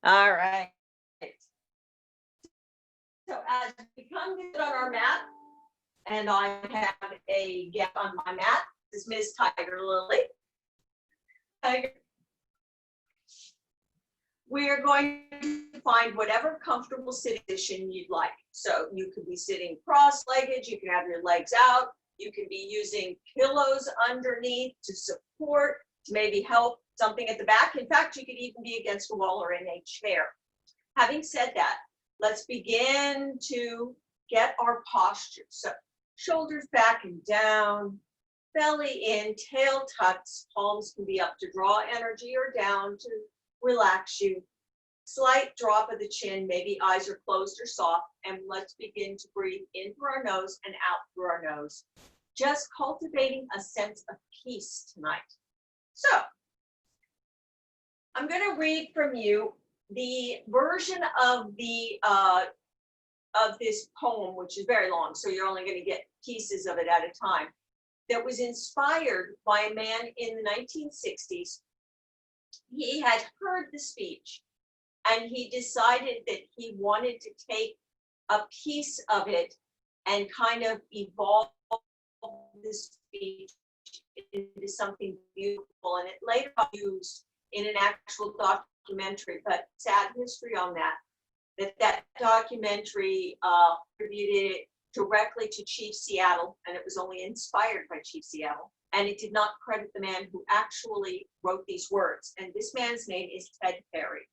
All right. So as we come to sit on our mat, and I have a guest on my mat, this is Ms. Tiger Lily. Tiger. We are going to find whatever comfortable sitting position you'd like. So you could be sitting cross-legged, you can have your legs out, you can be using pillows underneath to support, to maybe help something at the back. In fact, you could even be against a wall or in a chair. Having said that, let's begin to get our posture. So shoulders back and down, belly in, tail tucks, palms can be up to draw energy or down to relax you. Slight drop of the chin, maybe eyes are closed or soft, and let's begin to breathe in through our nose and out through our nose. Just cultivating a sense of peace tonight. So I'm going to read from you the version of this poem, which is very long, so you're only going to get pieces of it at a time, that was inspired by a man in the 1960s. He had heard the speech, and he decided that he wanted to take a piece of it and kind of evolve the speech into something beautiful. And it later got used in an actual documentary, but sad history on that documentary attributed it directly to Chief Seattle, and it was only inspired by Chief Seattle. And it did not credit the man who actually wrote these words. And this man's name is Ted Perry.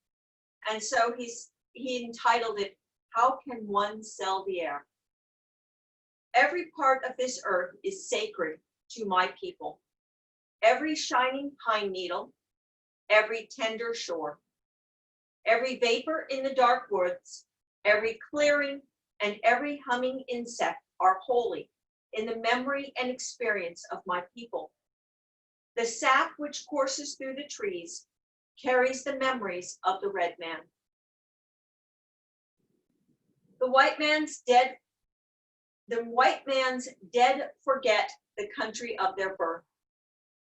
And so he entitled it, How Can One Sell the Air? Every part of this earth is sacred to my people. Every shining pine needle, every tender shore, every vapor in the dark woods, every clearing, and every humming insect are holy in the memory and experience of my people. The sap which courses through the trees carries the memories of the red man. The white man's dead forget the country of their birth.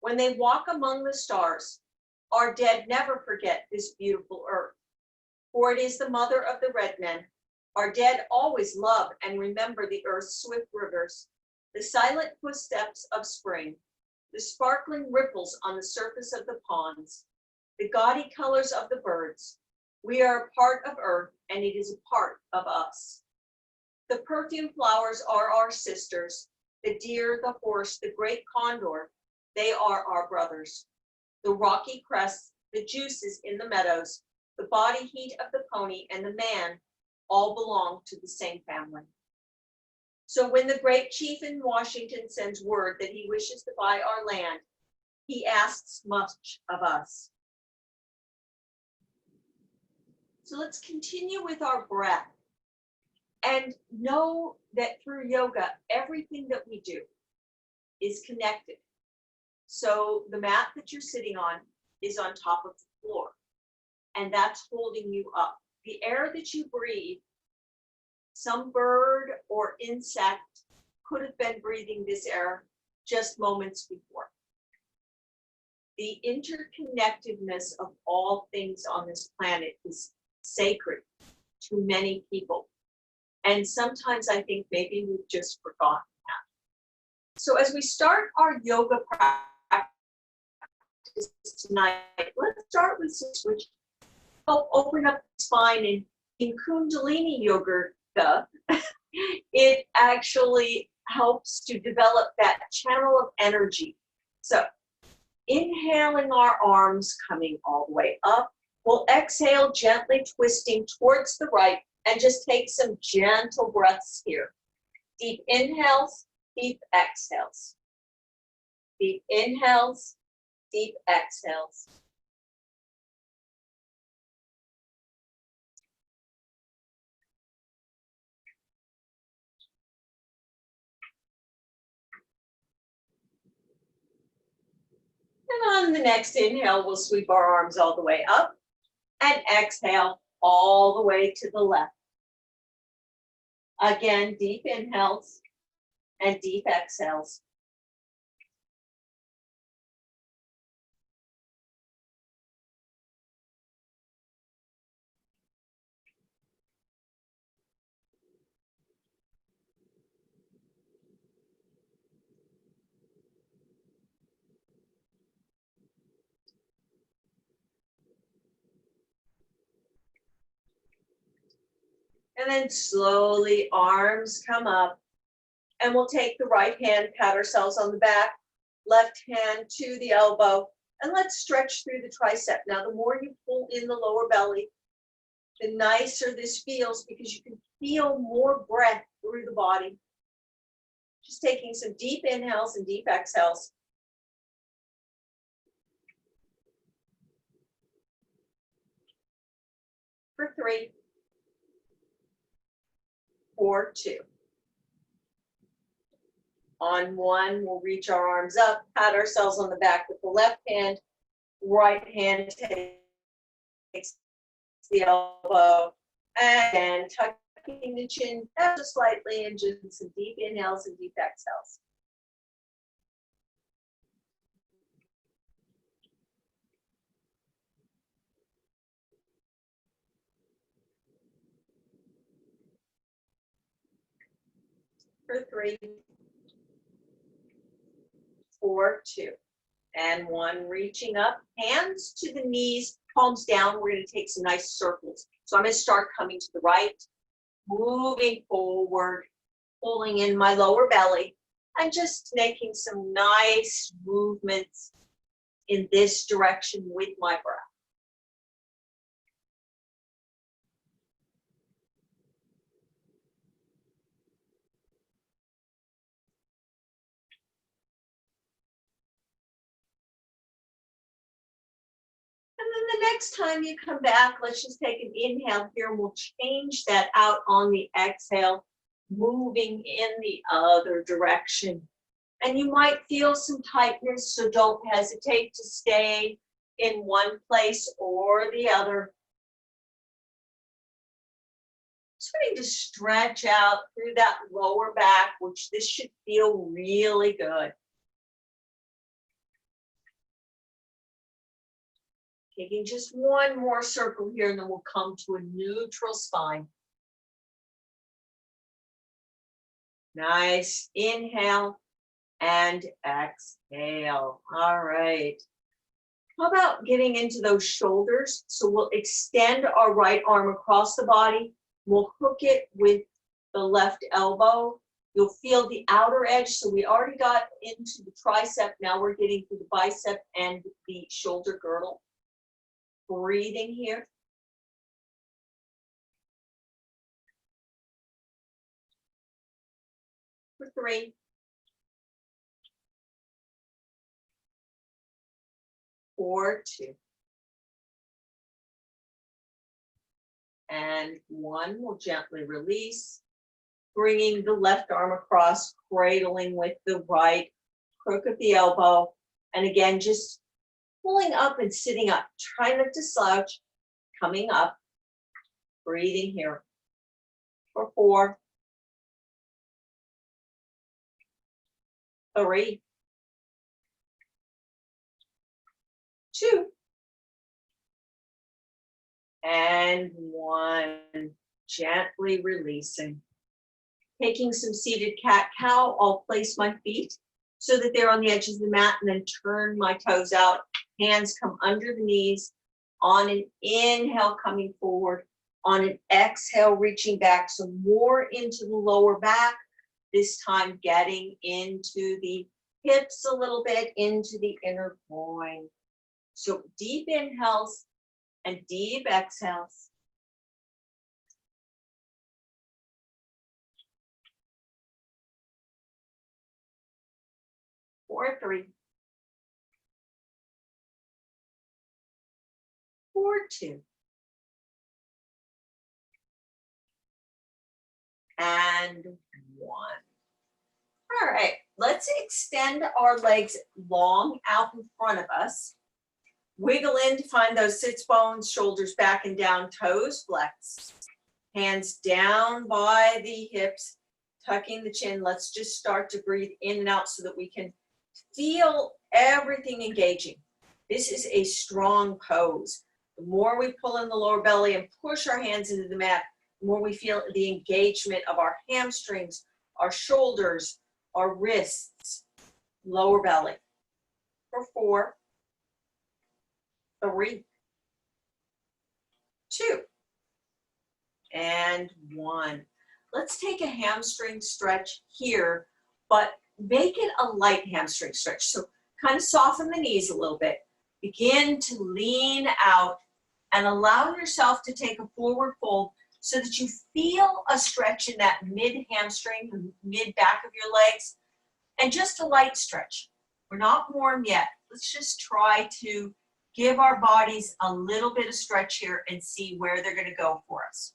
When they walk among the stars, our dead never forget this beautiful earth. For it is the mother of the red men. Our dead always love and remember the earth's swift rivers, the silent footsteps of spring, the sparkling ripples on the surface of the ponds, the gaudy colors of the birds. We are a part of earth, and it is a part of us. The perfume flowers are our sisters, the deer, the horse, the great condor, they are our brothers. The rocky crests, the juices in the meadows, the body heat of the pony, and the man all belong to the same family. So when the great chief in Washington sends word that he wishes to buy our land, he asks much of us. So let's continue with our breath and know that through yoga, everything that we do is connected. So the mat that you're sitting on is on top of the floor, and that's holding you up. The air that you breathe, some bird or insect could have been breathing this air just moments before. The interconnectedness of all things on this planet is sacred to many people. And sometimes I think maybe we've just forgotten that. So as we start our yoga practice tonight, let's start with some switch. Help open up the spine. And in Kundalini yoga, it actually helps to develop that channel of energy. So inhaling our arms coming all the way up. We'll exhale, gently twisting towards the right, and just take some gentle breaths here. Deep inhales, deep exhales. Deep inhales, deep exhales. And on the next inhale, we'll sweep our arms all the way up and exhale all the way to the left. Again, deep inhales and deep exhales. And then slowly arms come up. And we'll take the right hand, pat ourselves on the back, left hand to the elbow, and let's stretch through the tricep. Now, the more you pull in the lower belly, the nicer this feels because you can feel more breath through the body. Just taking some deep inhales and deep exhales. For 3, 4, 2. On 1, we'll reach our arms up, pat ourselves on the back with the left hand, right hand takes the elbow, and tucking the chin ever slightly, and just some deep inhales and deep exhales. For 3, 4, 2, and 1. Reaching up, hands to the knees, palms down. We're going to take some nice circles. So I'm going to start coming to the right, moving forward, pulling in my lower belly, and just making some nice movements in this direction with my breath. And then the next time you come back, let's just take an inhale here, and we'll change that out on the exhale, moving in the other direction. And you might feel some tightness, so don't hesitate to stay in one place or the other. Starting to stretch out through that lower back, which this should feel really good. Taking just one more circle here, and then we'll come to a neutral spine. Nice. Inhale and exhale. All right. How about getting into those shoulders? So we'll extend our right arm across the body. We'll hook it with the left elbow. You'll feel the outer edge. So we already got into the tricep. Now we're getting to the bicep and the shoulder girdle. Breathing here. For 3, 4, 2. And 1, we'll gently release, bringing the left arm across, cradling with the right, crook of the elbow. And again, just pulling up and sitting up. Try not to slouch, coming up, breathing here. For 4, 3, 2, and 1. Gently releasing. Taking some seated cat-cow, I'll place my feet so that they're on the edges of the mat, and then turn my toes out. Hands come under the knees. On an inhale, coming forward. On an exhale, reaching back. So more into the lower back. This time getting into the hips a little bit, into the inner groin. So deep inhales and deep exhales. For 3, 4, 2. And 1. All right, let's extend our legs long out in front of us. Wiggle in to find those sits bones, shoulders back and down, toes flex. Hands down by the hips, tucking the chin. Let's just start to breathe in and out so that we can feel everything engaging. This is a strong pose. The more we pull in the lower belly and push our hands into the mat, the more we feel the engagement of our hamstrings, our shoulders, our wrists, lower belly. For 4, 3, 2, and 1. Let's take a hamstring stretch here, but make it a light hamstring stretch. So kind of soften the knees a little bit. Begin to lean out and allow yourself to take a forward fold so that you feel a stretch in that mid hamstring, the mid back of your legs, and just a light stretch. We're not warm yet. Let's just try to give our bodies a little bit of stretch here and see where they're going to go for us.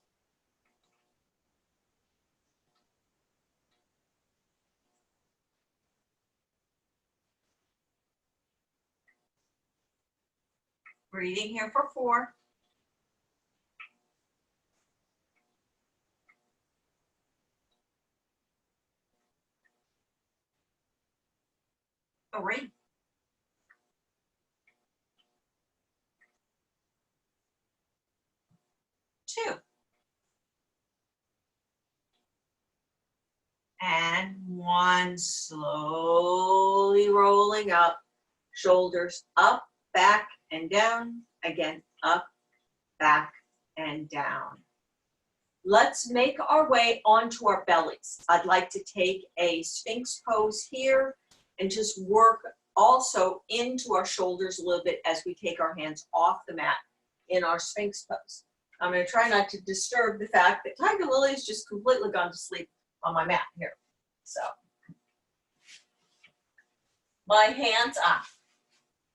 Breathing here for 4. 3. 2. And 1. Slowly rolling up. Shoulders up, back, and down. Again, up, back, and down. Let's make our way onto our bellies. I'd like to take a Sphinx pose here and just work also into our shoulders a little bit as we take our hands off the mat in our Sphinx pose. I'm going to try not to disturb the fact that Tiger Lily's just completely gone to sleep on my mat here. So, my hands up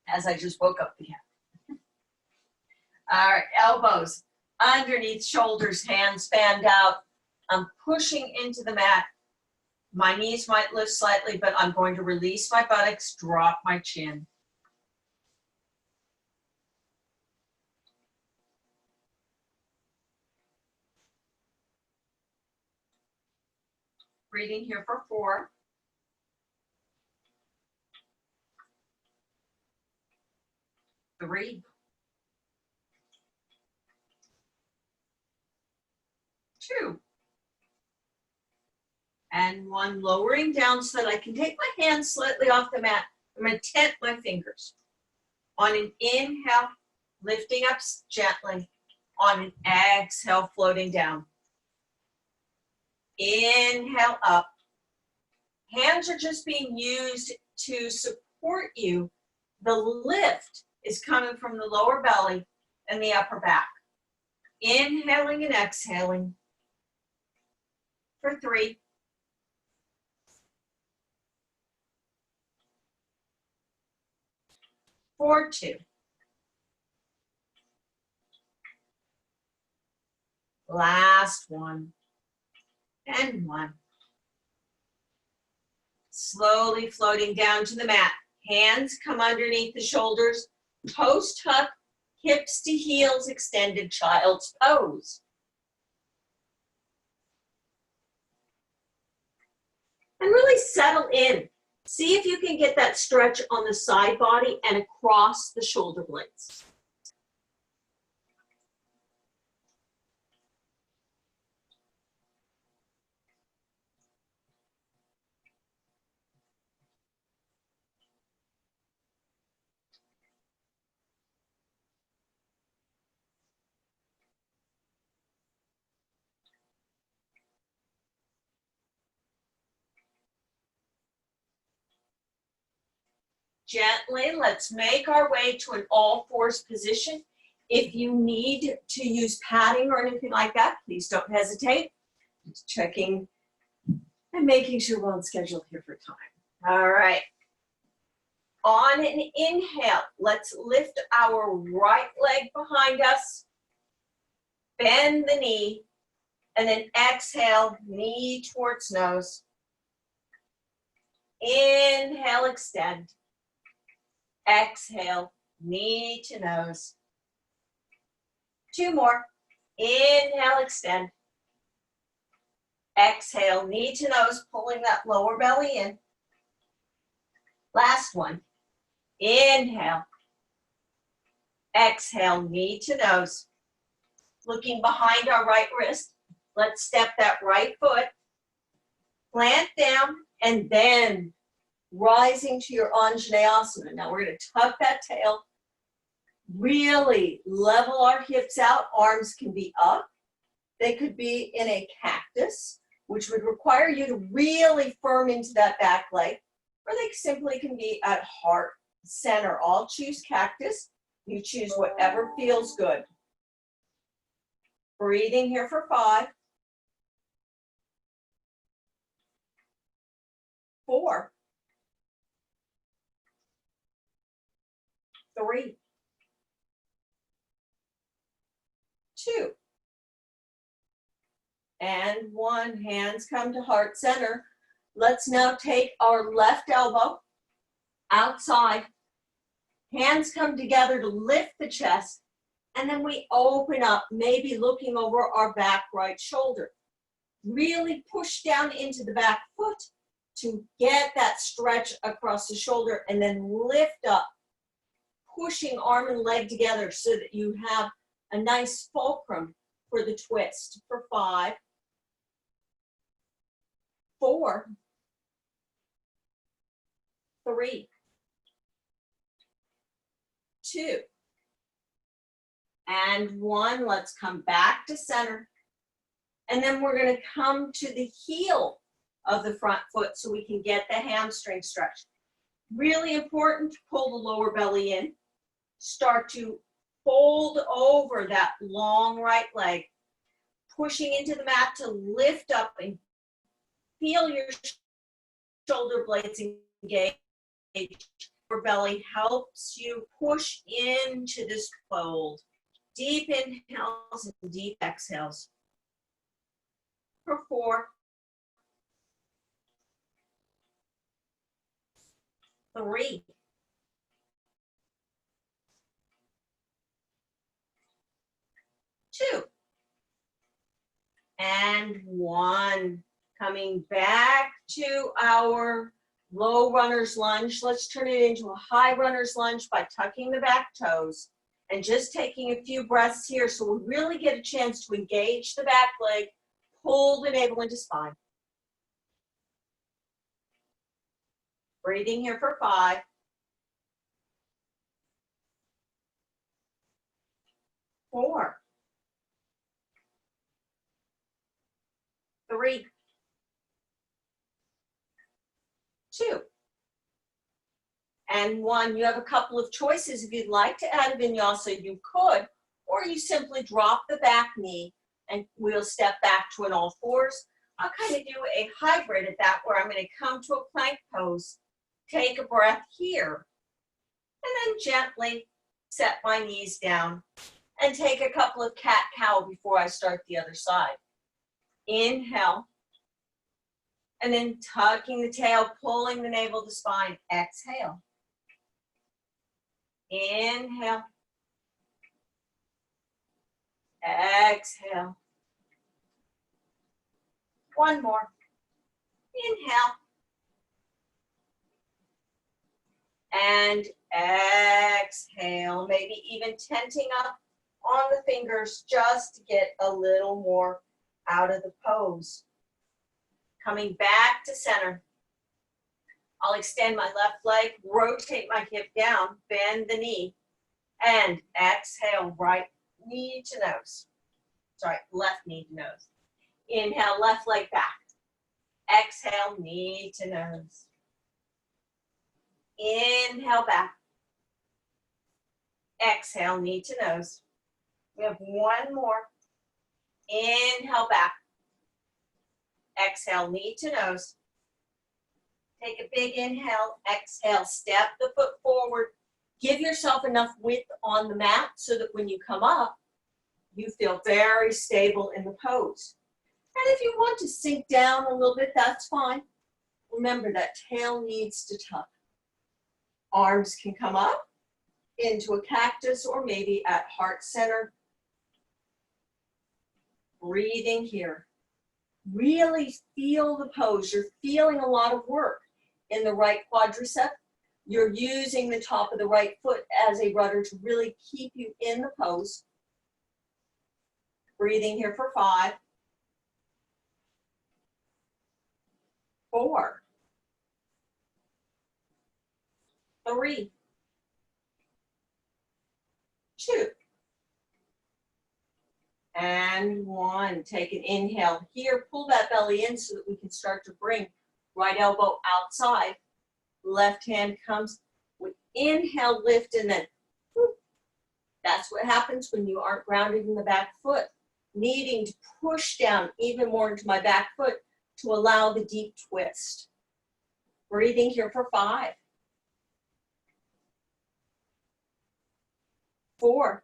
as I just woke up again. All right, elbows underneath shoulders, hands fanned out. I'm pushing into the mat. My knees might lift slightly, but I'm going to release my buttocks, drop my chin. Breathing here for 4. 3. 2. And 1. Lowering down so that I can take my hands slightly off the mat. I'm going to tent my fingers. On an inhale, lifting up gently. On an exhale, floating down. Inhale up. Hands are just being used to support you. The lift is coming from the lower belly and the upper back. Inhaling and exhaling for 3. 4, 2. Last 1. And 1. Slowly floating down to the mat. Hands come underneath the shoulders. Toes tuck, hips to heels, extended child's pose. And really settle in. See if you can get that stretch on the side body and across the shoulder blades. Gently, let's make our way to an all-fours position. If you need to use padding or anything like that, please don't hesitate. Just checking and making sure we're on schedule here for time. All right. On an inhale, let's lift our right leg behind us, bend the knee, and then exhale, knee towards nose. Inhale, extend. Exhale, knee to nose. 2 more. Inhale, extend. Exhale, knee to nose, pulling that lower belly in. Last one. Inhale. Exhale, knee to nose. Looking behind our right wrist. Let's step that right foot. Plant down and then rising to your Anjaneyasana. Now we're going to tuck that tail, really level our hips out. Arms can be up They could be in a cactus, which would require you to really firm into that back leg, or they simply can be at heart center. I'll choose cactus. You choose whatever feels good. Breathing here for 5, 4, 3, 2, and 1. Hands come to heart center. Let's now take our left elbow outside. Hands come together to lift the chest, and then we open up, maybe looking over our back right shoulder. Really push down into the back foot to get that stretch across the shoulder, and then lift up, pushing arm and leg together so that you have a nice fulcrum for the twist. For 5, 4, 3, 2, and 1. Let's come back to center. And then we're going to come to the heel of the front foot so we can get the hamstring stretch. Really important to pull the lower belly in. Start to fold over that long right leg, pushing into the mat to lift up and feel your shoulder blades engage. Your belly helps you push into this fold. Deep inhales and deep exhales. For 4, 3, 2, and 1. Coming back to our low runner's lunge. Let's turn it into a high runner's lunge by tucking the back toes and just taking a few breaths here so we really get a chance to engage the back leg, pull the navel into spine. Breathing here for 5, 4, 3, 2, and 1. You have a couple of choices. If you'd like to add a vinyasa, you could, or you simply drop the back knee and we'll step back to an all fours. I'll kind of do a hybrid at that where I'm going to come to a plank pose, take a breath here, and then gently set my knees down and take a couple of cat-cow before I start the other side. Inhale, and then tucking the tail, pulling the navel to spine. Exhale. Inhale. Exhale. 1 more. Inhale. And exhale. Maybe even tenting up on the fingers just to get a little more out of the pose. Coming back to center. I'll extend my left leg, rotate my hip down, bend the knee, and exhale, right knee to nose. Sorry, left knee to nose. Inhale, left leg back. Exhale, knee to nose. Inhale, back. Exhale, knee to nose. We have 1 more. Inhale, back. Exhale, knee to nose. Take a big inhale, exhale, step the foot forward. Give yourself enough width on the mat so that when you come up, you feel very stable in the pose. And if you want to sink down a little bit, that's fine. Remember that tail needs to tuck. Arms can come up into a cactus or maybe at heart center. Breathing here. Really feel the pose. You're feeling a lot of work in the right quadricep. You're using the top of the right foot as a rudder to really keep you in the pose. Breathing here for 5, 4, 3, 2, And one. Take an inhale here. Pull that belly in so that we can start to bring right elbow outside. Left hand comes with inhale, lift, and then whoop. That's what happens when you aren't grounded in the back foot. Needing to push down even more into my back foot to allow the deep twist. Breathing here for 5, 4,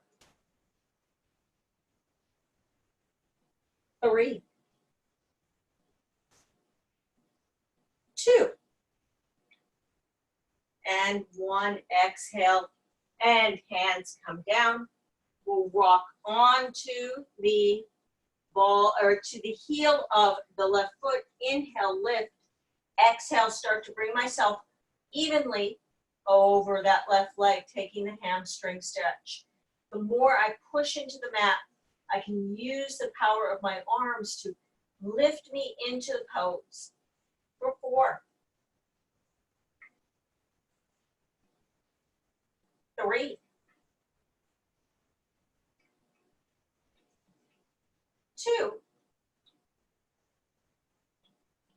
3, 2, and 1. Exhale, and hands come down. We'll rock onto the ball or to the heel of the left foot. Inhale, lift. Exhale, start to bring myself evenly over that left leg, taking the hamstring stretch. The more I push into the mat, I can use the power of my arms to lift me into the pose. For 4, 3, 2,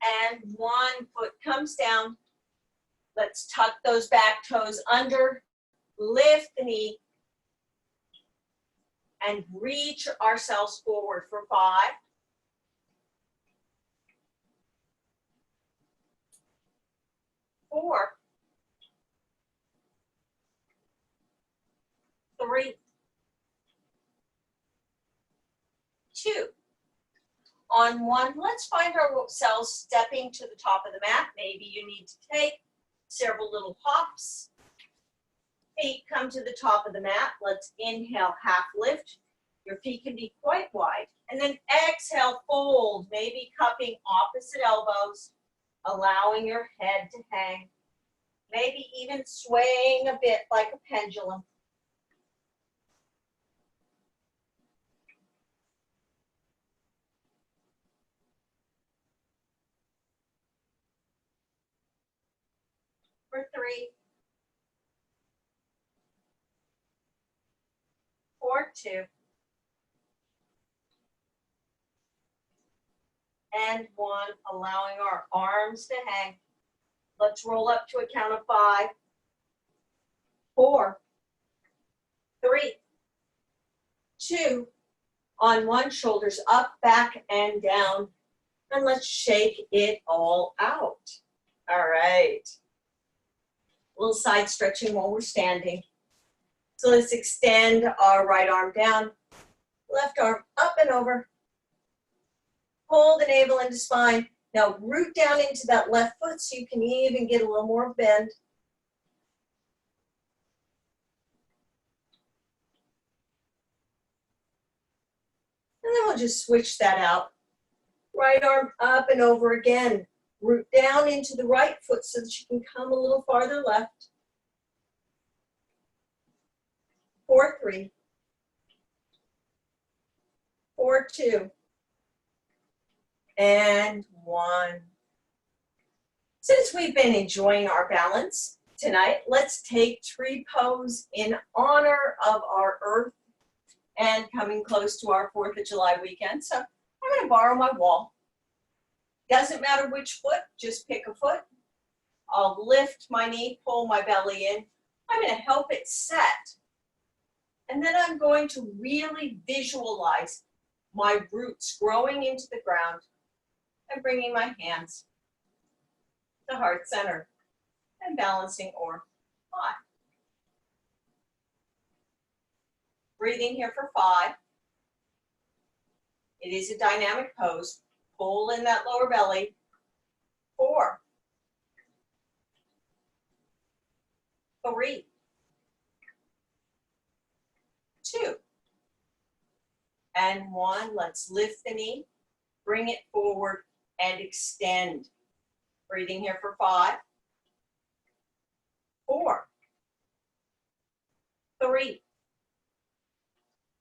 and 1. Foot comes down. Let's tuck those back toes under, lift the knee, and reach ourselves forward for 5, 4, 3, 2. On 1, let's find ourselves stepping to the top of the mat. Maybe you need to take several little hops. Feet come to the top of the mat. Let's inhale, half lift. Your feet can be quite wide. And then exhale, fold, maybe cupping opposite elbows, allowing your head to hang. Maybe even swaying a bit like a pendulum. For 3, 4, 2, and 1, allowing our arms to hang. Let's roll up to a count of 5, 4, 3, 2, on 1, shoulders up, back, and down. And let's shake it all out. All right. A little side stretching while we're standing. So let's extend our right arm down, left arm up and over. Pull the navel into spine. Now root down into that left foot so you can even get a little more bend. And then we'll just switch that out. Right arm up and over again. Root down into the right foot so that you can come a little farther left. 4, 3, 4, 2, and 1. Since we've been enjoying our balance tonight, let's take tree pose in honor of our earth and coming close to our 4th of July weekend. So I'm going to borrow my wall. Doesn't matter which foot, just pick a foot. I'll lift my knee, pull my belly in. I'm going to help it set. And then I'm going to really visualize my roots growing into the ground and bringing my hands to heart center and balancing or 5. Breathing here for 5. It is a dynamic pose. Pull in that lower belly. 4, 3, 2, and 1. Let's lift the knee, bring it forward, and extend. Breathing here for 5, 4, 3,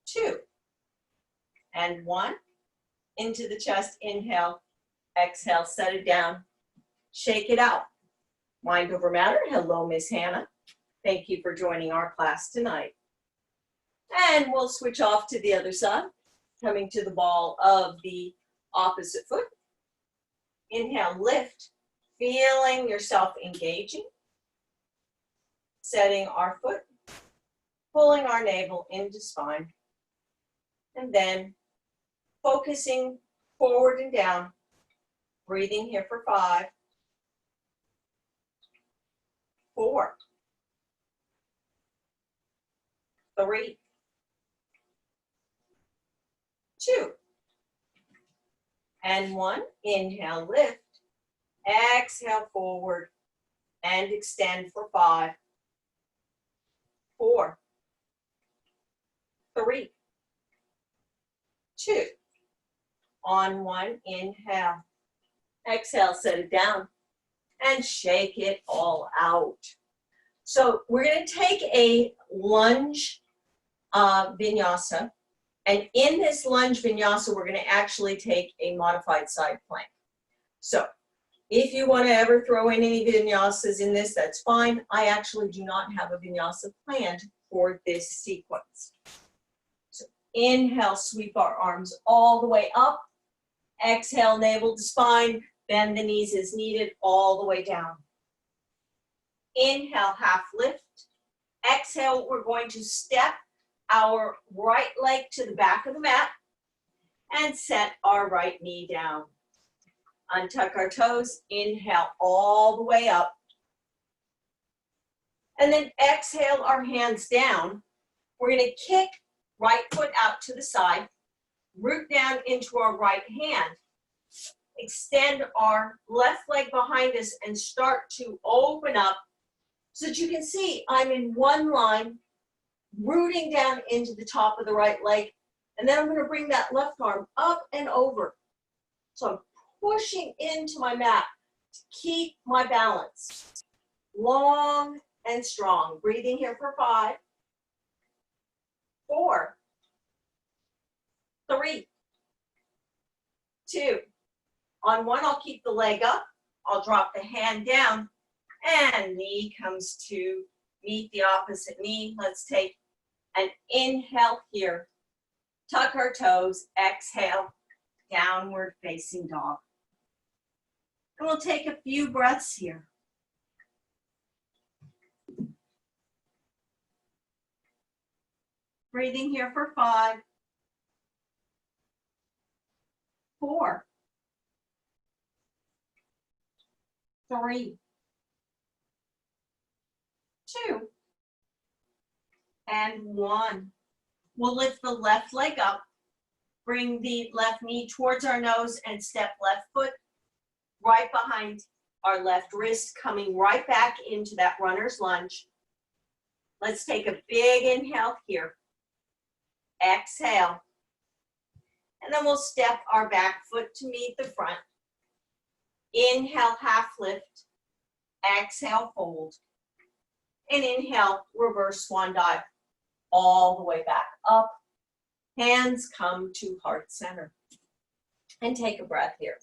2, and 1. Into the chest, inhale, exhale, set it down, shake it out. Mind over matter. Hello, Miss Hannah. Thank you for joining our class tonight. And we'll switch off to the other side. coming to the ball of the opposite foot. Inhale, lift, feeling yourself engaging, setting our foot, pulling our navel into spine, and then focusing forward and down, breathing here for 5, 4, 3, 2, and 1. Inhale, lift, exhale forward, and extend for 5, 4, 3, 2. On 1, inhale, exhale, set it down, and shake it all out. So we're going to take a lunge vinyasa, and in this lunge vinyasa, we're going to actually take a modified side plank. So if you want to ever throw in any vinyasas in this, that's fine. I actually do not have a vinyasa planned for this sequence. So inhale, sweep our arms all the way up. Exhale, navel to spine, bend the knees as needed, all the way down. Inhale, half lift. Exhale, we're going to step our right leg to the back of the mat and set our right knee down. Untuck our toes, inhale all the way up. And then exhale our hands down. We're going to kick right foot out to the side, root down into our right hand, extend our left leg behind us and start to open up so that you can see I'm in one line, rooting down into the top of the right leg, and then I'm going to bring that left arm up and over. So I'm pushing into my mat to keep my balance. Long and strong. Breathing here for 5, 4, 3, 2. On 1, I'll keep the leg up. I'll drop the hand down, and knee comes to meet the opposite knee. Let's take an inhale here. Tuck our toes. Exhale, downward facing dog. And we'll take a few breaths here. Breathing here for 5, 4, 3, 2, and 1. We'll lift the left leg up, bring the left knee towards our nose and step left foot right behind our left wrist, coming right back into that runner's lunge. Let's take a big inhale here. Exhale. And then we'll step our back foot to meet the front. Inhale, half lift. Exhale, fold. And inhale, reverse swan dive. All the way back up. Hands come to heart center. And take a breath here.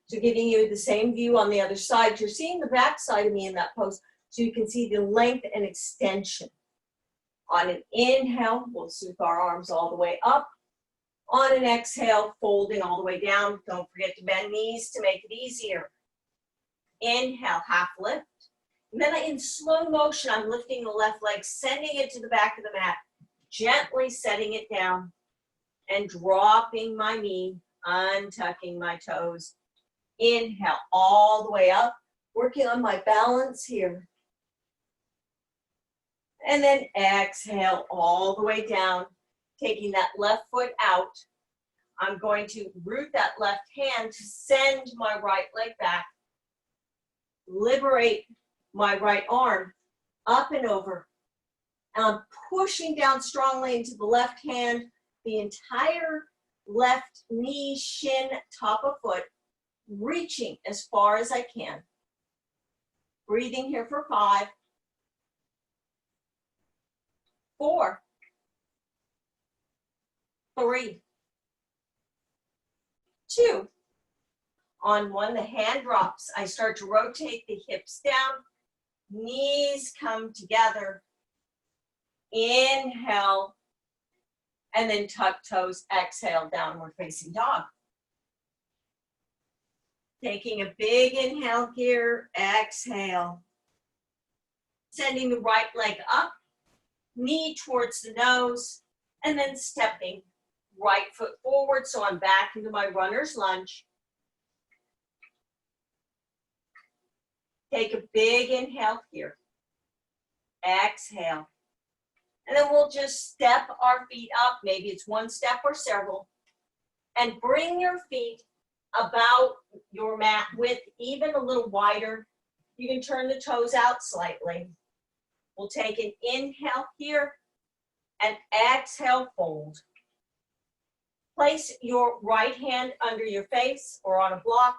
So giving you the same view on the other side. You're seeing the back side of me in that pose, so you can see the length and extension. On an inhale, we'll sweep our arms all the way up. On an exhale, folding all the way down. Don't forget to bend knees to make it easier. Inhale, half lift. And then in slow motion, I'm lifting the left leg, sending it to the back of the mat, gently setting it down and dropping my knee, untucking my toes. Inhale all the way up, working on my balance here. And then exhale all the way down, taking that left foot out. I'm going to root that left hand to send my right leg back, liberate my right arm up and over. And I'm pushing down strongly into the left hand, the entire left knee, shin, top of foot, reaching as far as I can. Breathing here for 5, 4, 3, 2. On 1, the hand drops. I start to rotate the hips down. Knees come together. Inhale. And then tuck toes, exhale, downward facing dog. Taking a big inhale here, exhale. Sending the right leg up, knee towards the nose, and then stepping right foot forward, so I'm back into my runner's lunge. Take a big inhale here. Exhale. And then we'll just step our feet up. Maybe it's one step or several. And bring your feet about your mat width, even a little wider. You can turn the toes out slightly. We'll take an inhale here and exhale, fold. Place your right hand under your face or on a block,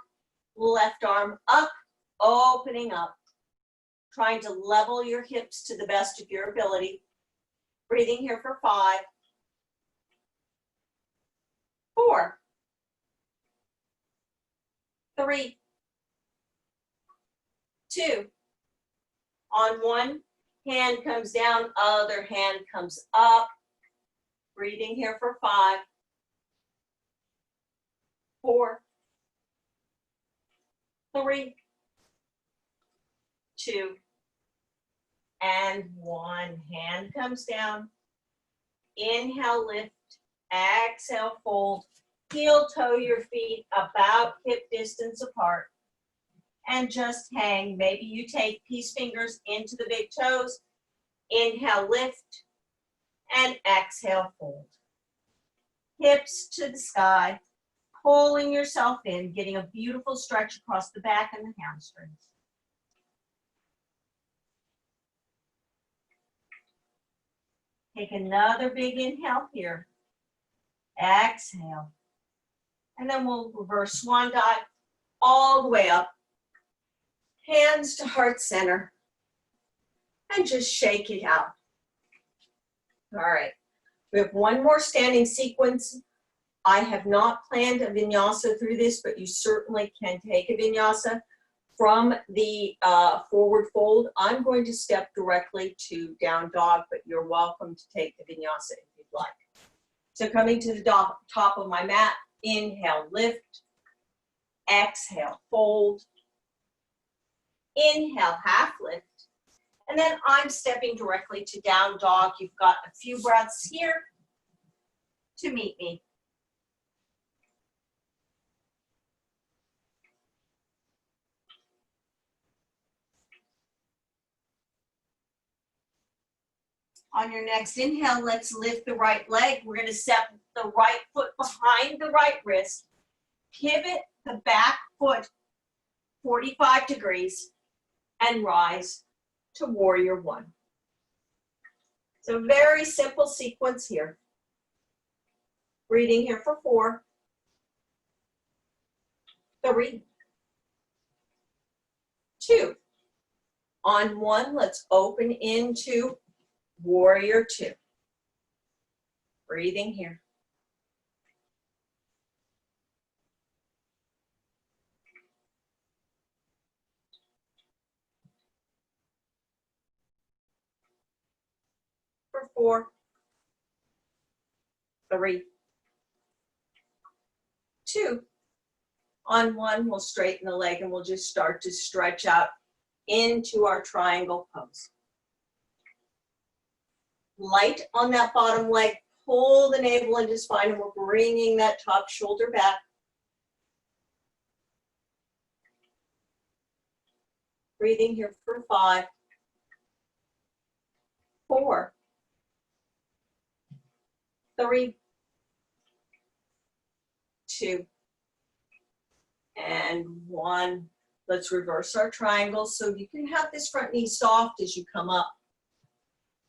left arm up, opening up. Trying to level your hips to the best of your ability. Breathing here for 5, 4, 3, 2. On one, hand comes down, other hand comes up. Breathing here for 5, 4, 3, 2, and 1. Hand comes down. Inhale, lift. Exhale, fold. Heel toe your feet about hip distance apart. And just hang. Maybe you take peace fingers into the big toes. Inhale, lift. And exhale, fold. Hips to the sky. Pulling yourself in, getting a beautiful stretch across the back and the hamstrings. Take another big inhale here. Exhale. And then we'll reverse swan dive all the way up. Hands to heart center. And just shake it out. All right. We have one more standing sequence. I have not planned a vinyasa through this, but you certainly can take a vinyasa. From the forward fold, I'm going to step directly to down dog, but you're welcome to take the vinyasa if you'd like. So coming to the top of my mat, inhale, lift. Exhale, fold. Inhale, half lift. And then I'm stepping directly to down dog. You've got a few breaths here to meet me. On your next inhale, let's lift the right leg. We're going to step the right foot behind the right wrist. Pivot the back foot 45 degrees and rise to warrior 1. So very simple sequence here. Breathing here for 4, 3, 2. On 1, let's open into warrior 2. Breathing here. For 4, 3, 2. On 1, we'll straighten the leg and we'll just start to stretch out into our triangle pose. Light on that bottom leg, pull the navel into spine, and we're bringing that top shoulder back. Breathing here for 5, 4, 3, 2, and 1. Let's reverse our triangle so you can have this front knee soft as you come up.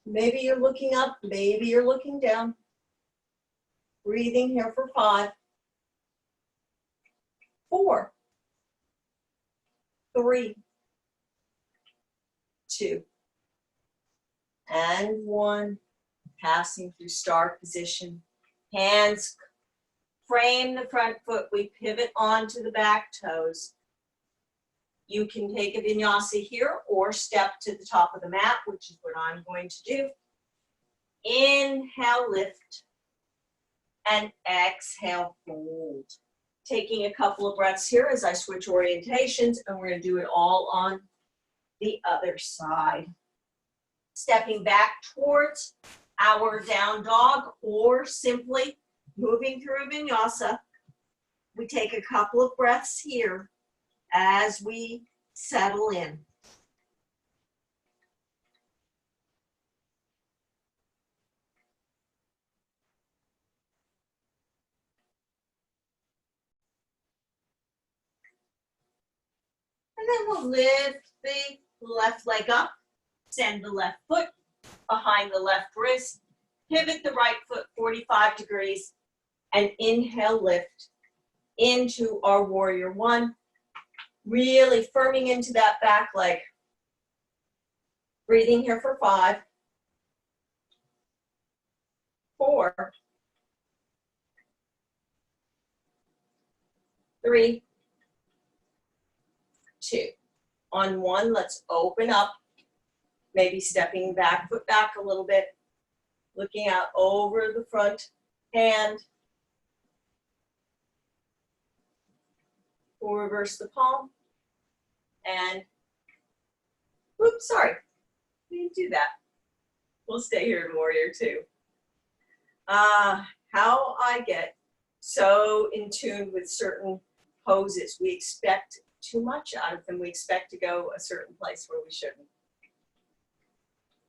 Maybe you're looking up, maybe you're looking down. Breathing here for 5, 4, 3, 2, and 1. Passing through start position. Hands frame the front foot. We pivot onto the back toes. You can take a vinyasa here or step to the top of the mat, which is what I'm going to do. Inhale, lift. and exhale, fold. Taking a couple of breaths here as I switch orientations, and we're going to do it all on the other side. Stepping back towards our down dog, or simply moving through vinyasa. We take a couple of breaths here as we settle in. And then we'll lift the left leg up, send the left foot behind the left wrist, pivot the right foot 45 degrees, and inhale, lift into our warrior one, really firming into that back leg. Breathing here for 5, 4, 3, 2. On 1, let's open up, maybe stepping back, foot back a little bit, looking out over the front hand. We'll reverse the palm, and, oops, sorry, we didn't do that. We'll stay here in warrior 2. How I get so in tune with certain poses. We expect too much out of them. We expect to go a certain place where we shouldn't.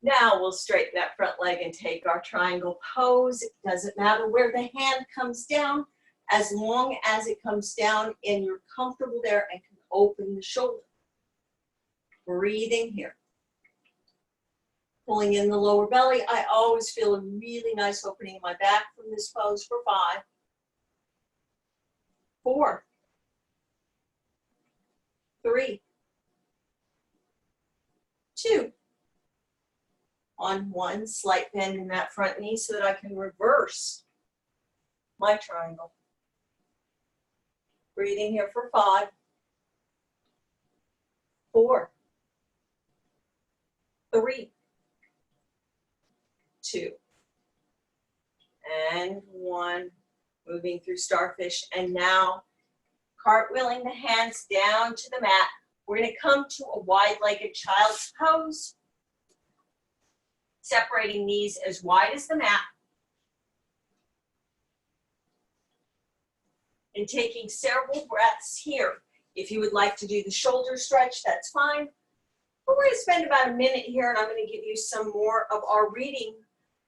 Now we'll straighten that front leg and take our triangle pose. It doesn't matter where the hand comes down, as long as it comes down and you're comfortable there and can open the shoulder. Breathing here. Pulling in the lower belly. I always feel a really nice opening in my back from this pose for 5, 4, 3, 2. On 1, slight bend in that front knee so that I can reverse my triangle. Breathing here for 5, 4, 3, 2, and 1. Moving through starfish, and now cartwheeling the hands down to the mat. We're going to come to a wide-legged child's pose, separating knees as wide as the mat, and taking several breaths here. If you would like to do the shoulder stretch, that's fine. But we're going to spend about a minute here, and I'm going to give you some more of our reading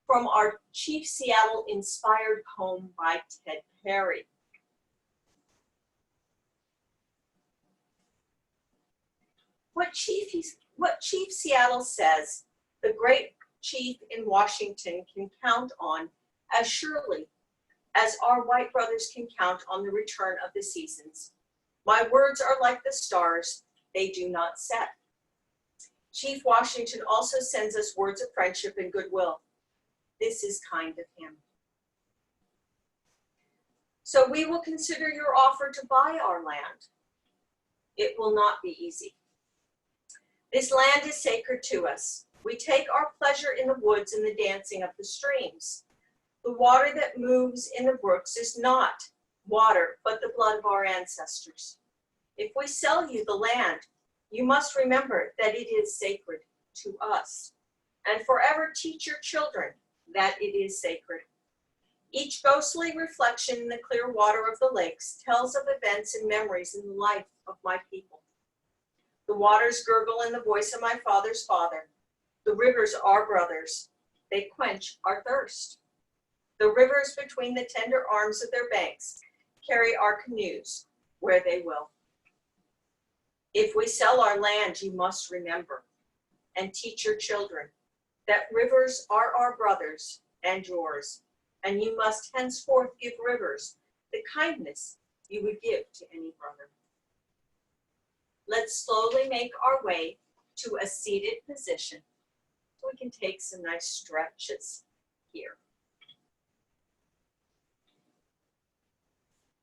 from our Chief Seattle inspired poem by Ted Perry. What Chief Seattle says, the great chief in Washington can count on as surely as our white brothers can count on the return of the seasons. My words are like the stars, they do not set. Chief Washington also sends us words of friendship and goodwill. This is kind of him. So we will consider your offer to buy our land. It will not be easy. This land is sacred to us. We take our pleasure in the woods and the dancing of the streams. The water that moves in the brooks is not water, but the blood of our ancestors. If we sell you the land, you must remember that it is sacred to us, and forever teach your children that it is sacred. Each ghostly reflection in the clear water of the lakes tells of events and memories in the life of my people. The waters gurgle in the voice of my father's father. The rivers are brothers. They quench our thirst. The rivers between the tender arms of their banks carry our canoes where they will. If we sell our land, you must remember and teach your children that rivers are our brothers and yours, and you must henceforth give rivers the kindness you would give to any brother. Let's slowly make our way to a seated position so we can take some nice stretches here.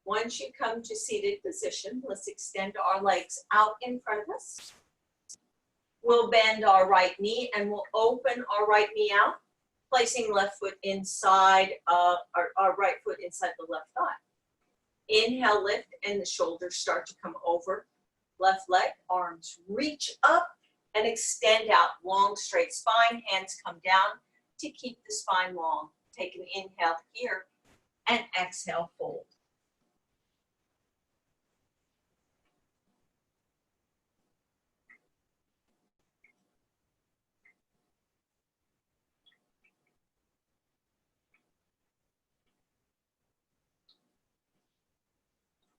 Once you come to seated position, let's extend our legs out in front of us. We'll bend our right knee and we'll open our right knee out. placing left foot inside, our right foot inside the left thigh. Inhale, lift, and the shoulders start to come over. Left leg, arms reach up and extend out. Long, straight spine, hands come down to keep the spine long. Take an inhale here and exhale, fold.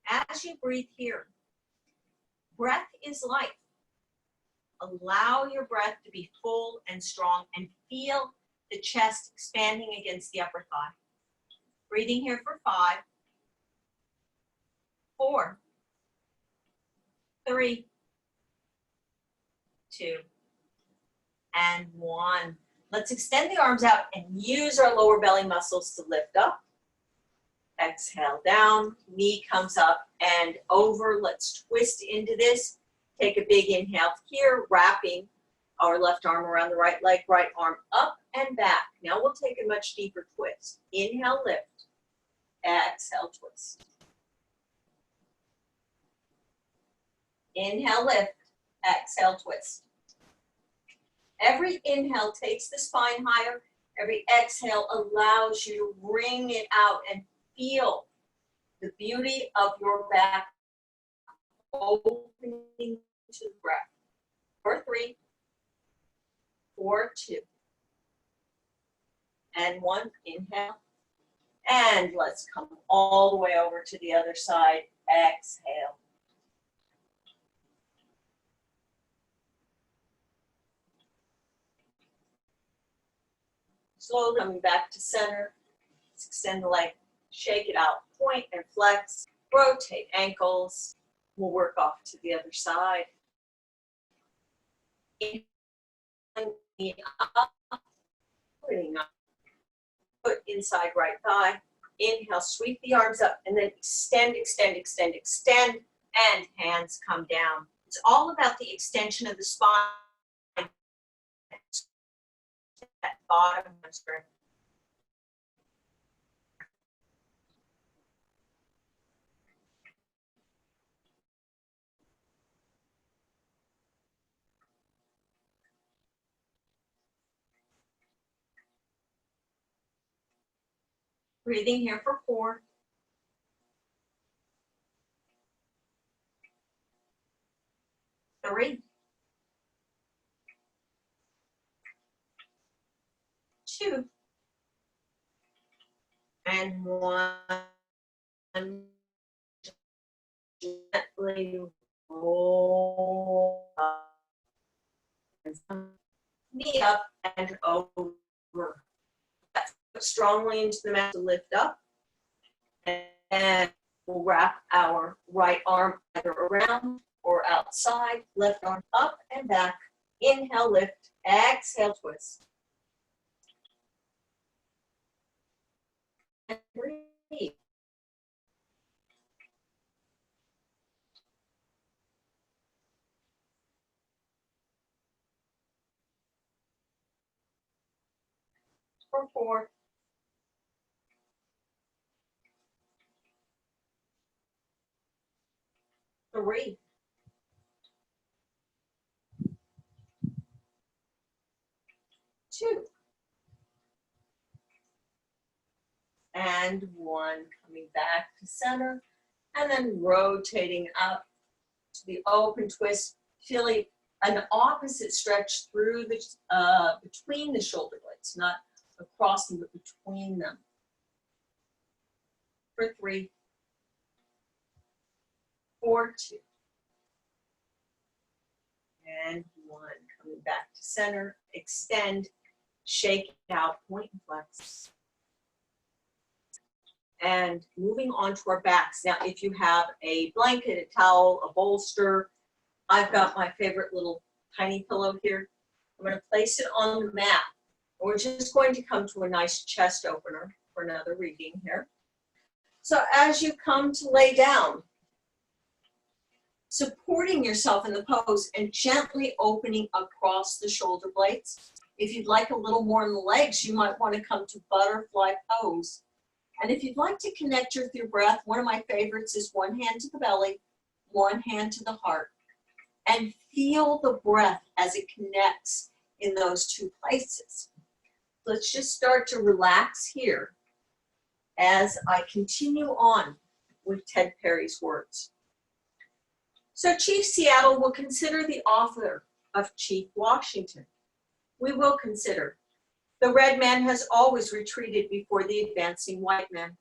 As you breathe here, breath is life. Allow your breath to be full and strong and feel the chest expanding against the upper thigh. Breathing here for 5, 4, 3, 2, and 1. Let's extend the arms out and use our lower belly muscles to lift up. Exhale down, knee comes up and over. Let's twist into this. Take a big inhale here, wrapping our left arm around the right leg, right arm up and back. Now we'll take a much deeper twist. Inhale, lift. Exhale, twist. Inhale, lift. Exhale, twist. Every inhale takes the spine higher. Every exhale allows you to wring it out and feel the beauty of your back opening to the breath. For 3, 4, 2, and 1. Inhale. And let's come all the way over to the other side. Exhale. Slowly coming back to center. Let's extend the leg, shake it out, point and flex, rotate ankles. We'll work off to the other side. Knee up, putting up, foot inside right thigh. Inhale, sweep the arms up, and then extend, extend, extend, extend, and hands come down. It's all about the extension of the spine. That bottom hamstring. Breathing here for 4. 3. 2. And 1. Gently roll up. Knee up and over. Strongly into the mat to lift up. And we'll wrap our right arm either around or outside. Left arm up and back. Inhale, lift. Exhale, twist. And breathe. For 4. 3. 2. And 1. Coming back to center. And then rotating up to the open twist, feeling an opposite stretch through the between the shoulder blades, not across them, but between them. For 3, 4, 2, and 1. Coming back to center, extend, shake it out, point and flex. And moving on to our backs. Now, if you have a blanket, a towel, a bolster, I've got my favorite little tiny pillow here. I'm going to place it on the mat. We're just going to come to a nice chest opener for another reading here. So as you come to lay down, supporting yourself in the pose and gently opening across the shoulder blades. If you'd like a little more in the legs, you might want to come to butterfly pose. And if you'd like to connect through your breath, one of my favorites is one hand to the belly, one hand to the heart. And feel the breath as it connects in those two places. Let's just start to relax here as I continue on with Ted Perry's words. So Chief Seattle will consider the author of Chief Washington. We will consider. The red man has always retreated before the advancing white man.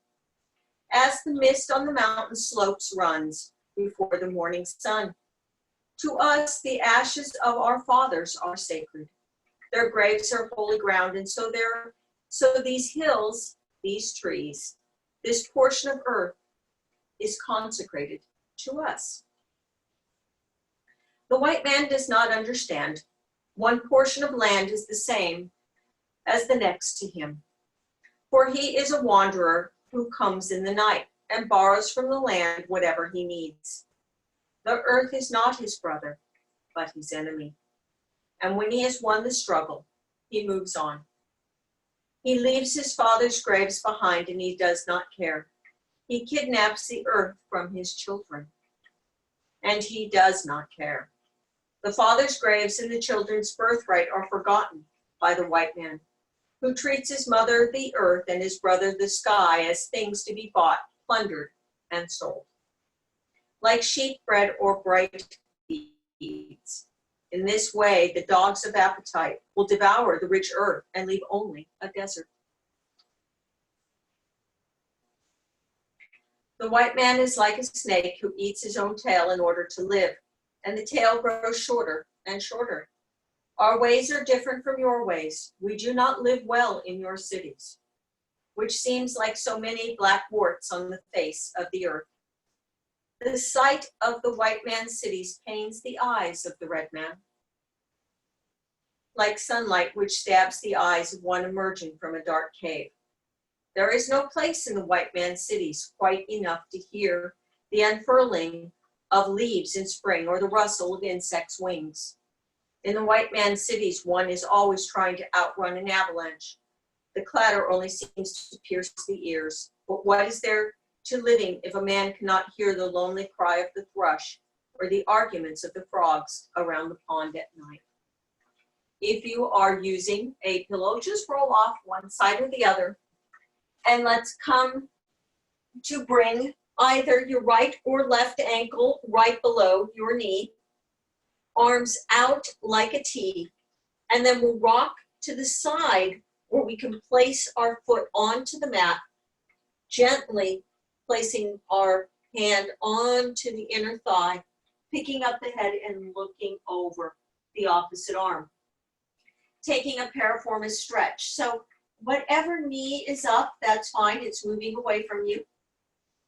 As the mist on the mountain slopes runs before the morning sun. To us, the ashes of our fathers are sacred. Their graves are holy ground, and so these hills, these trees, this portion of earth is consecrated to us. The white man does not understand. One portion of land is the same as the next to him. For he is a wanderer who comes in the night and borrows from the land whatever he needs. The earth is not his brother, but his enemy. And when he has won the struggle, he moves on. He leaves his father's graves behind and he does not care. He kidnaps the earth from his children. And he does not care. The father's graves and the children's birthright are forgotten by the white man, who treats his mother, the earth, and his brother, the sky, as things to be bought, plundered, and sold. Like sheep bred or bright beads. In this way, the dogs of appetite will devour the rich earth and leave only a desert. The white man is like a snake who eats his own tail in order to live, and the tail grows shorter and shorter. Our ways are different from your ways. We do not live well in your cities, which seems like so many black warts on the face of the earth. The sight of the white man's cities pains the eyes of the red man, like sunlight which stabs the eyes of one emerging from a dark cave. There is no place in the white man's cities quite enough to hear the unfurling of leaves in spring or the rustle of insects' wings. In the white man's cities, one is always trying to outrun an avalanche. The clatter only seems to pierce the ears. But what is there to living if a man cannot hear the lonely cry of the thrush or the arguments of the frogs around the pond at night? If you are using a pillow, just roll off one side or the other. And let's come to bring either your right or left ankle right below your knee, arms out like a T, and then we'll rock to the side where we can place our foot onto the mat, gently placing our hand onto the inner thigh, picking up the head and looking over the opposite arm. Taking a piriformis stretch. So whatever knee is up, that's fine. It's moving away from you.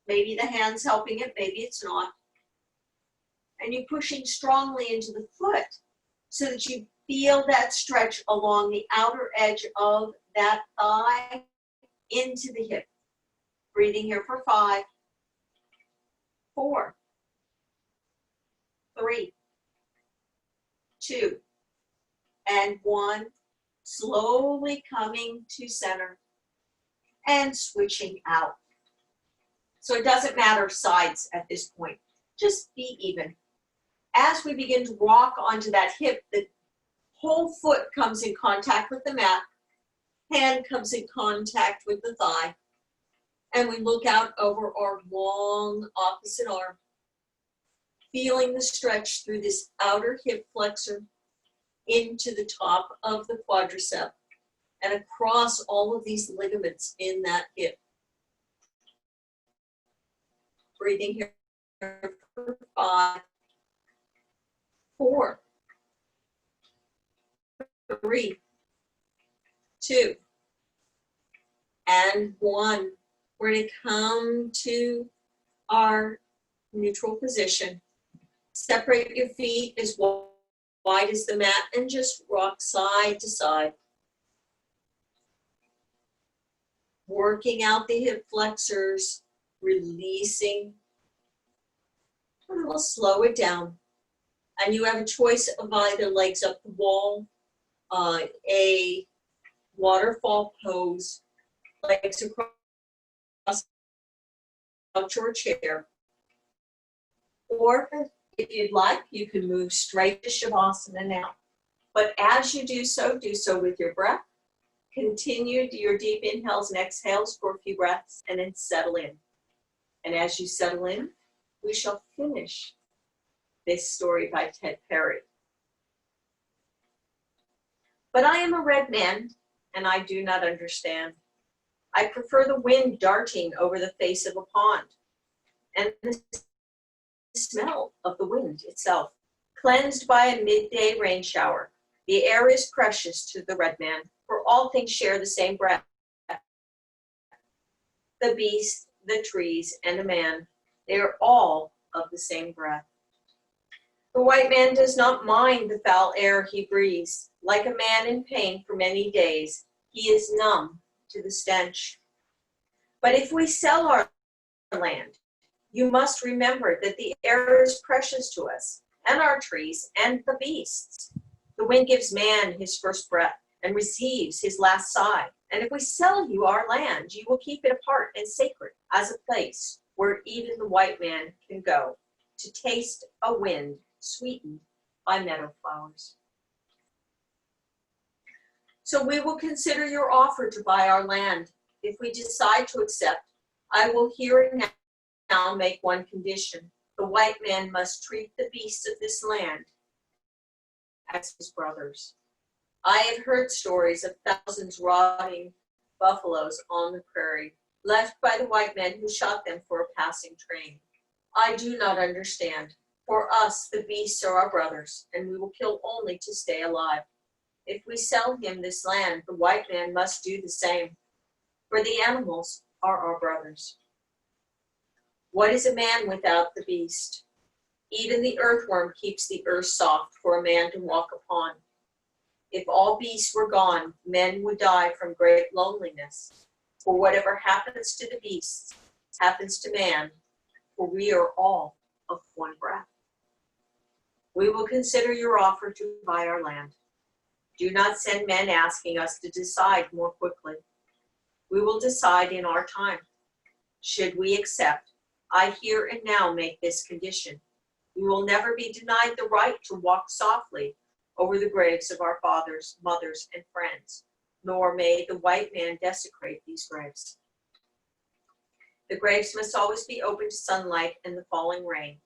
Maybe the hand's helping it, maybe it's not. And you're pushing strongly into the foot so that you feel that stretch along the outer edge of that thigh into the hip. Breathing here for 5, 4, 3, 2, and 1. Slowly coming to center and switching out. So it doesn't matter sides at this point. Just be even. As we begin to rock onto that hip, the whole foot comes in contact with the mat, hand comes in contact with the thigh, and we look out over our long opposite arm, feeling the stretch through this outer hip flexor into the top of the quadricep and across all of these ligaments in that hip. Breathing here for 5, 4, 3, 2, and 1. We're going to come to our neutral position. Separate your feet as wide as the mat and just rock side to side. Working out the hip flexors, releasing. And we'll slow it down. And you have a choice of either legs up the wall a waterfall pose, legs across your chair. Or if you'd like, you can move straight to Shavasana now. But as you do so with your breath. Continue your deep inhales and exhales for a few breaths and then settle in. And as you settle in, we shall finish this story by Ted Perry. But I am a red man, and I do not understand. I prefer the wind darting over the face of a pond, and the smell of the wind itself. Cleansed by a midday rain shower, the air is precious to the red man, for all things share the same breath. The beast, the trees, and the man, they are all of the same breath. The white man does not mind the foul air he breathes. Like a man in pain for many days, he is numb to the stench. But if we sell our land, you must remember that the air is precious to us, and our trees, and the beasts. The wind gives man his first breath and receives his last sigh. And if we sell you our land, you will keep it apart and sacred as a place where even the white man can go to taste a wind sweetened by meadow flowers. So we will consider your offer to buy our land. If we decide to accept, I will here and now make one condition. The white man must treat the beasts of this land as his brothers. I have heard stories of thousands rotting buffaloes on the prairie, left by the white men who shot them for a passing train. I do not understand. For us, the beasts are our brothers, and we will kill only to stay alive. If we sell him this land, the white man must do the same, for the animals are our brothers. What is a man without the beast? Even the earthworm keeps the earth soft for a man to walk upon. If all beasts were gone, men would die from great loneliness. For whatever happens to the beasts happens to man, for we are all of one breath. We will consider your offer to buy our land. Do not send men asking us to decide more quickly. We will decide in our time. Should we accept, I here and now make this condition. We will never be denied the right to walk softly over the graves of our fathers, mothers, and friends, nor may the white man desecrate these graves. The graves must always be open to sunlight and the falling rain.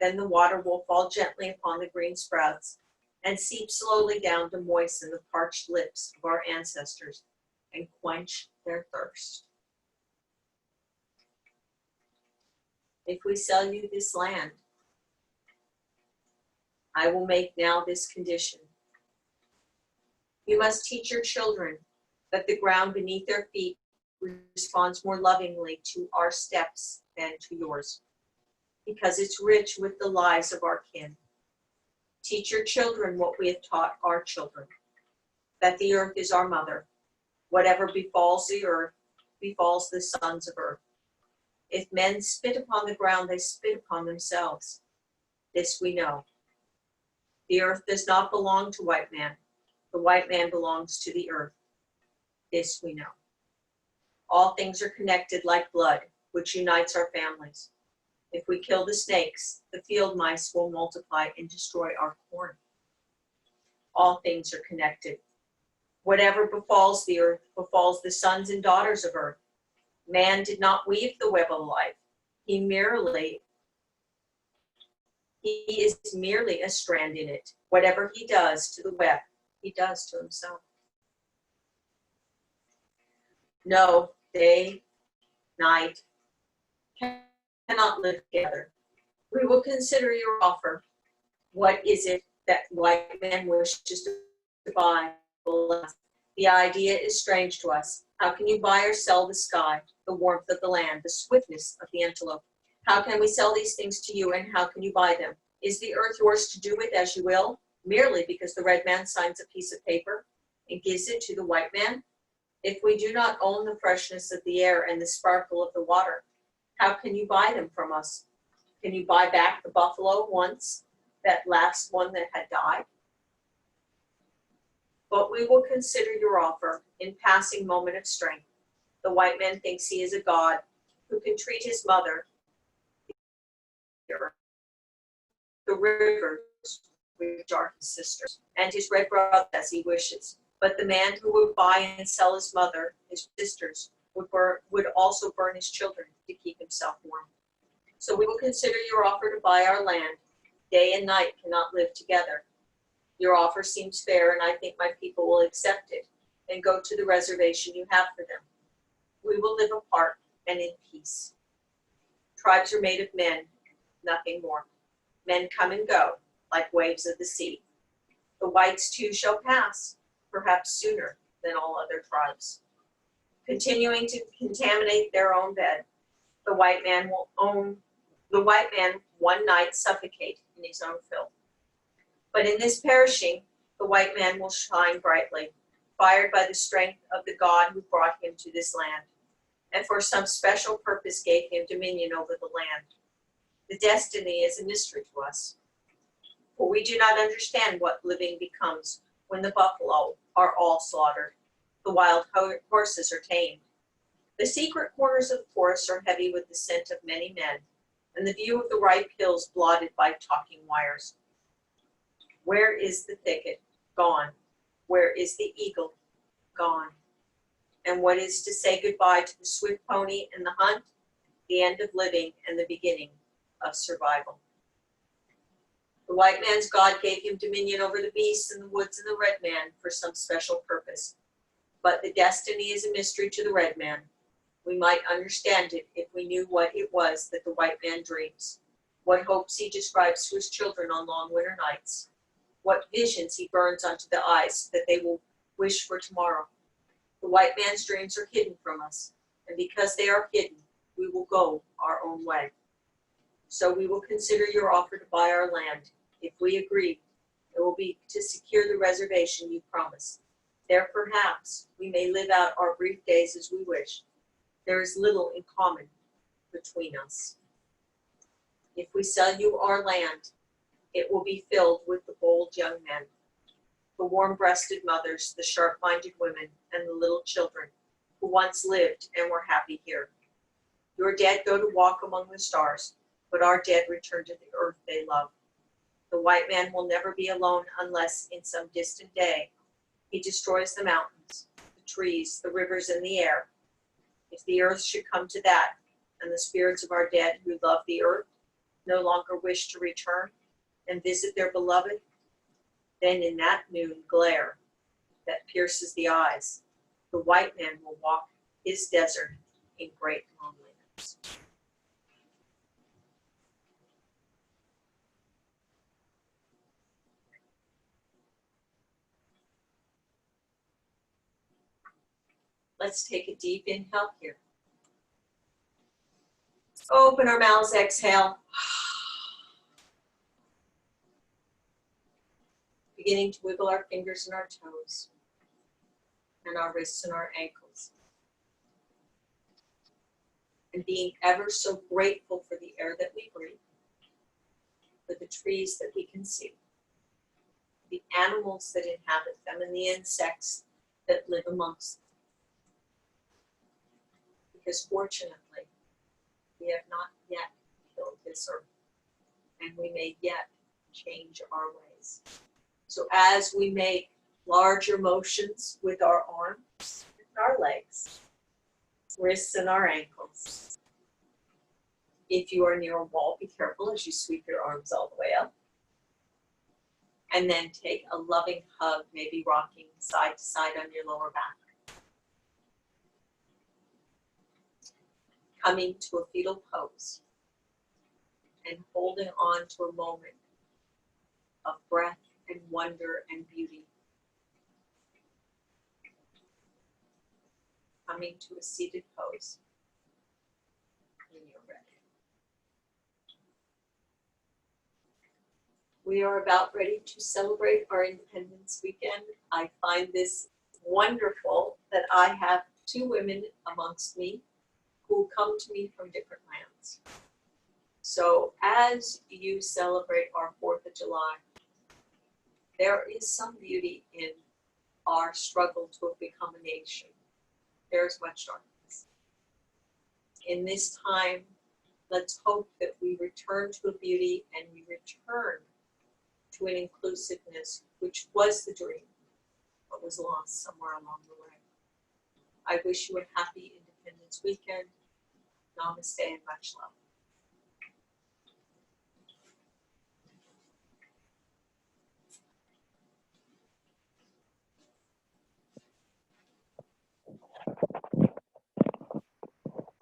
Then the water will fall gently upon the green sprouts and seep slowly down to moisten the parched lips of our ancestors and quench their thirst. If we sell you this land, I will make now this condition. You must teach your children that the ground beneath their feet responds more lovingly to our steps than to yours, because it's rich with the lives of our kin. Teach your children what we have taught our children, that the earth is our mother. Whatever befalls the earth befalls the sons of earth. If men spit upon the ground, they spit upon themselves. This we know. The earth does not belong to white man. The white man belongs to the earth. This we know. All things are connected like blood, which unites our families. If we kill the snakes, the field mice will multiply and destroy our corn. All things are connected. Whatever befalls the earth befalls the sons and daughters of earth. Man did not weave the web of life. He is merely a strand in it. Whatever he does to the web, he does to himself. No, day, night cannot live together. We will consider your offer. What is it that white man wishes to buy? The idea is strange to us. How can you buy or sell the sky, the warmth of the land, the swiftness of the antelope? How can we sell these things to you, and how can you buy them? Is the earth yours to do with as you will, merely because the red man signs a piece of paper and gives it to the white man? If we do not own the freshness of the air and the sparkle of the water, how can you buy them from us? Can you buy back the buffalo once, that last one that had died? But we will consider your offer in passing moment of strength. The white man thinks he is a god who can treat his mother, the rivers, which are his sisters, and his red brother as he wishes. But the man who would buy and sell his mother, his sisters, would also burn his children to keep himself warm. So we will consider your offer to buy our land. Day and night cannot live together. Your offer seems fair, and I think my people will accept it and go to the reservation you have for them. We will live apart and in peace. Tribes are made of men, nothing more. Men come and go, like waves of the sea. The whites too shall pass, perhaps sooner than all other tribes. Continuing to contaminate their own bed, the white man one night suffocate in his own filth. But in this perishing, the white man will shine brightly, fired by the strength of the God who brought him to this land, and for some special purpose gave him dominion over the land. The destiny is a mystery to us, for we do not understand what living becomes when the buffalo are all slaughtered, the wild horses are tamed. The secret corners of the forest are heavy with the scent of many men, and the view of the ripe hills blotted by talking wires. Where is the thicket? Gone. Where is the eagle? Gone. And what is to say goodbye to the swift pony and the hunt? The end of living and the beginning of survival. The white man's God gave him dominion over the beasts and the woods and the red man for some special purpose. But the destiny is a mystery to the red man. We might understand it if we knew what it was that the white man dreams, what hopes he describes to his children on long winter nights, what visions he burns onto the eyes that they will wish for tomorrow. The white man's dreams are hidden from us, and because they are hidden, we will go our own way. So we will consider your offer to buy our land. If we agree, it will be to secure the reservation you promised. There perhaps we may live out our brief days as we wish. There is little in common between us. If we sell you our land, it will be filled with the bold young men, the warm-breasted mothers, the sharp-minded women, and the little children who once lived and were happy here. Your dead go to walk among the stars, but our dead return to the earth they love. The white man will never be alone unless in some distant day he destroys the mountains, the trees, the rivers, and the air. If the earth should come to that, and the spirits of our dead who love the earth no longer wish to return and visit their beloved, then in that noon glare that pierces the eyes, the white man will walk his desert in great loneliness. Let's take a deep inhale here. Open our mouths, exhale. Beginning to wiggle our fingers and our toes, and our wrists and our ankles. And being ever so grateful for the air that we breathe, for the trees that we can see, the animals that inhabit them, and the insects that live amongst them. Because fortunately, we have not yet killed this earth, and we may yet change our ways. So as we make larger motions with our arms and our legs, wrists and our ankles, if you are near a wall, be careful as you sweep your arms all the way up. And then take a loving hug, maybe rocking side to side on your lower back. Coming to a fetal pose and holding on to a moment of breath and wonder and beauty. Coming to a seated pose when you're ready. We are about ready to celebrate our Independence Weekend. I find this wonderful that I have two women amongst me who come to me from different lands. So as you celebrate our 4th of July, there is some beauty in our struggle to become a nation. There is much darkness. In this time, let's hope that we return to a beauty and we return to an inclusiveness, which was the dream, but was lost somewhere along the way. I wish you a happy Independence Weekend. Namaste and much love.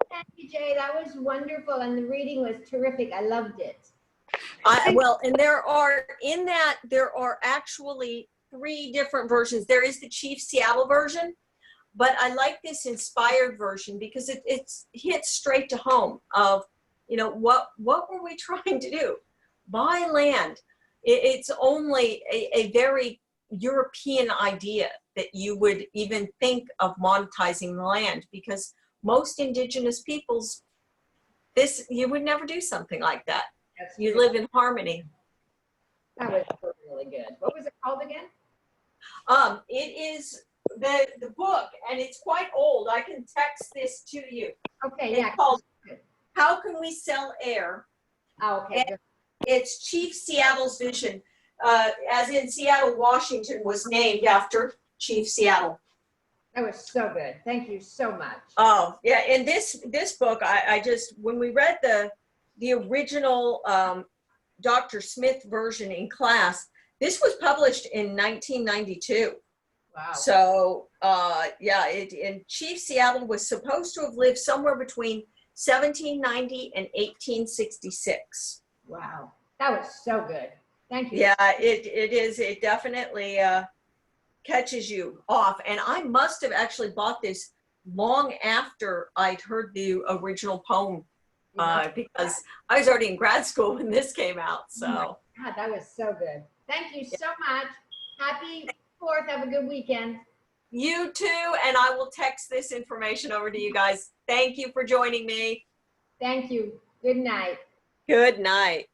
Thank you, Jay. That was wonderful, and the reading was terrific. I loved it. Well, and there are actually 3 different versions. There is the Chief Seattle version, but I like this inspired version because it hits straight to home of, you know, what were we trying to do? Buy land. It's only a very European idea that you would even think of monetizing the land, because most indigenous peoples, you would never do something like that. You live in harmony. That was really good. What was it called again? It is the book, and it's quite old. I can text this to you. Okay, it's yeah. called How Can We Sell Air? Oh, okay. And it's Chief Seattle's vision, as in Seattle, Washington was named after Chief Seattle. That was so good. Thank you so much. Oh, yeah. And this book, I just, when we read the original Dr. Smith version in class, this was published in 1992. Wow. So, yeah, and Chief Seattle was supposed to have lived somewhere between 1790 and 1866. Wow. That was so good. Thank you. Yeah, it is. It definitely catches you off. And I must have actually bought this long after I'd heard the original poem, because I was already in grad school when this came out. So, oh my God, that was so good. Thank you so much. Happy 4th. Have a good weekend. You too. And I will text this information over to you guys. Thank you for joining me. Thank you. Good night. Good night.